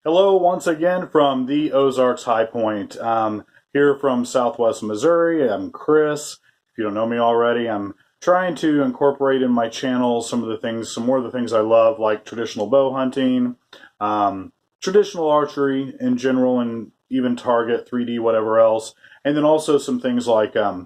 Hello, once again from the Ozarks High Point. Here from Southwest Missouri. I'm Chris. If you don't know me already, I'm trying to incorporate in my channel some more of the things I love, like traditional bow hunting, traditional archery in general, and even target, 3D, whatever else. And then also some things like, I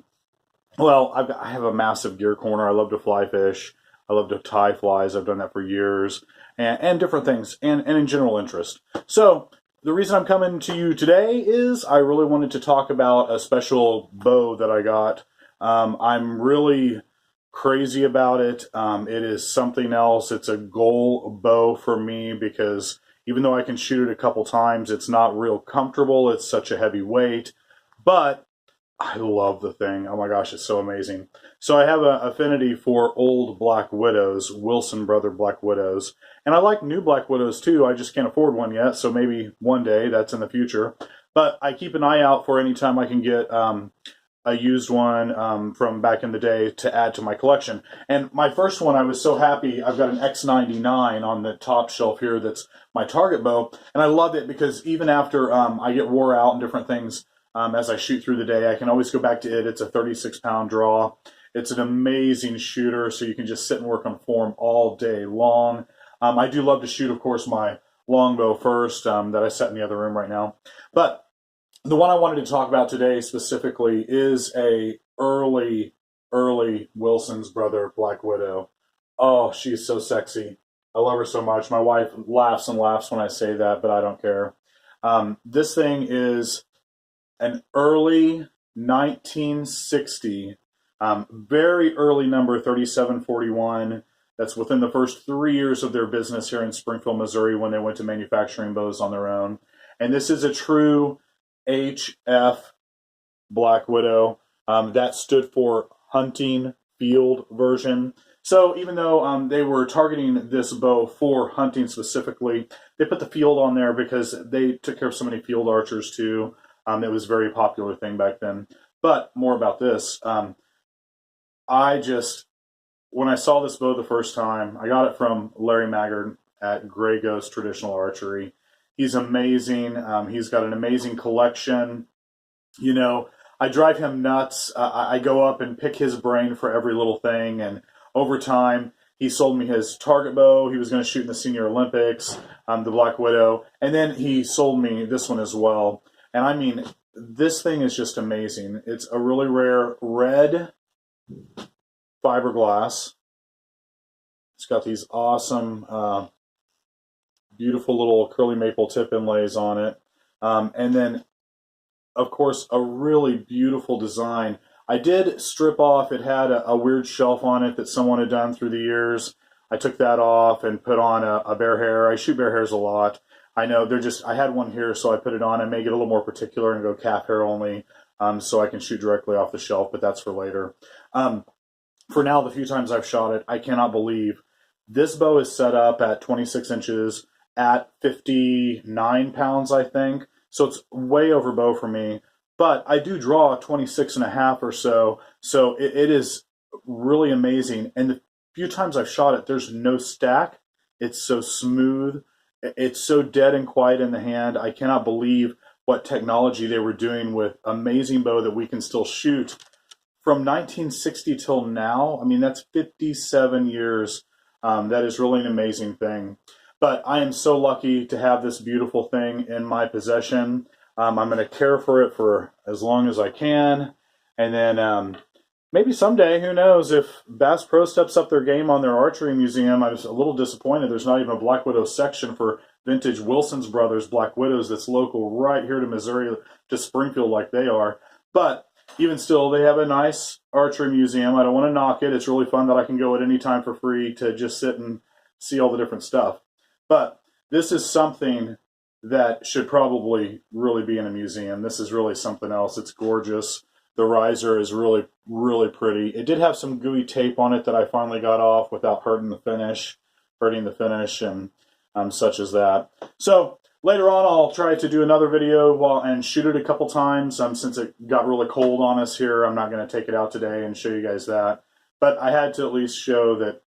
have a massive gear corner. I love to fly fish. I love to tie flies. I've done that for years, and different things, and in general interest. So the reason I'm coming to you today is I really wanted to talk about a special bow that I got. I'm really crazy about it. It is something else. It's a goal bow for me because even though I can shoot it a couple times, it's not real comfortable. It's such a heavy weight, but I love the thing. Oh my gosh, it's so amazing. So I have an affinity for old Black Widows, Wilson Brother Black Widows. And I like new Black Widows too. I just can't afford one yet, so maybe one day, that's in the future. But I keep an eye out for any time I can get a used one from back in the day to add to my collection. And my first one, I was so happy. I've got an X99 on the top shelf here that's my target bow. And I love it because even after I get wore out and different things, as I shoot through the day, I can always go back to it. It's a 36-pound draw. It's an amazing shooter, so you can just sit and work on form all day long. I do love to shoot, of course, my longbow first that I set in the other room right now. But the one I wanted to talk about today specifically is a early Wilson's Brother Black Widow. Oh, she's so sexy. I love her so much. My wife laughs and laughs when I say that, but I don't care. This thing is an early 1960, very early number 3741. That's within the first 3 years of their business here in Springfield, Missouri, when they went to manufacturing bows on their own. And this is a true HF Black Widow. That stood for hunting field version. So even though they were targeting this bow for hunting specifically, they put the field on there because they took care of so many field archers too. It was a very popular thing back then. But more about this. When I saw this bow the first time, I got it from Larry Maggard at Gray Ghost Traditional Archery. He's amazing. He's got an amazing collection. You know, I drive him nuts. I go up and pick his brain for every little thing. And over time, he sold me his target bow. He was going to shoot in the Senior Olympics, the Black Widow. And then he sold me this one as well. And I mean, this thing is just amazing. It's a really rare red fiberglass. It's got these awesome, beautiful little curly maple tip inlays on it. And then, of course, a really beautiful design. I did strip off. It had a weird shelf on it that someone had done through the years. I took that off and put on a bear hair. I shoot bear hairs a lot. I know I had one here, so I put it on. I may get a little more particular and go calf hair only, so I can shoot directly off the shelf, but that's for later. For now, the few times I've shot it, I cannot believe this bow is set up at 26 inches at 59 pounds, I think. So it's way over bow for me, but I do draw 26 and a half or so. So it is really amazing. And the few times I've shot it, there's no stack. It's so smooth. It's so dead and quiet in the hand. I cannot believe what technology they were doing with amazing bow that we can still shoot from 1960 till now. I mean, that's 57 years. That is really an amazing thing. But I am so lucky to have this beautiful thing in my possession. I'm going to care for it for as long as I can. And then maybe someday, who knows, if Bass Pro steps up their game on their archery museum. I was a little disappointed there's not even a Black Widow section for vintage Wilson's Brothers Black Widows that's local right here to Missouri, to Springfield like they are. But even still, they have a nice archery museum. I don't want to knock it. It's really fun that I can go at any time for free to just sit and see all the different stuff. But this is something that should probably really be in a museum. This is really something else. It's gorgeous. The riser is really, really pretty. It did have some gooey tape on it that I finally got off without hurting the finish, and such as that. So later on, I'll try to do another video and shoot it a couple times. Since it got really cold on us here, I'm not going to take it out today and show you guys that. But I had to at least show that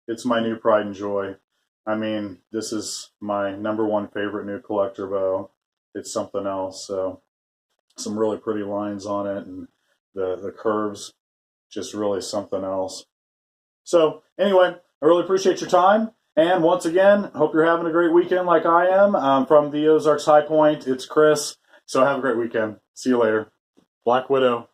it's my new pride and joy. I mean, this is my #1 favorite new collector bow. It's something else. So some really pretty lines on it, and the curves, just really something else. So anyway, I really appreciate your time. And once again, hope you're having a great weekend like I am. From the Ozarks High Point, it's Chris. So have a great weekend. See you later. Black Widow.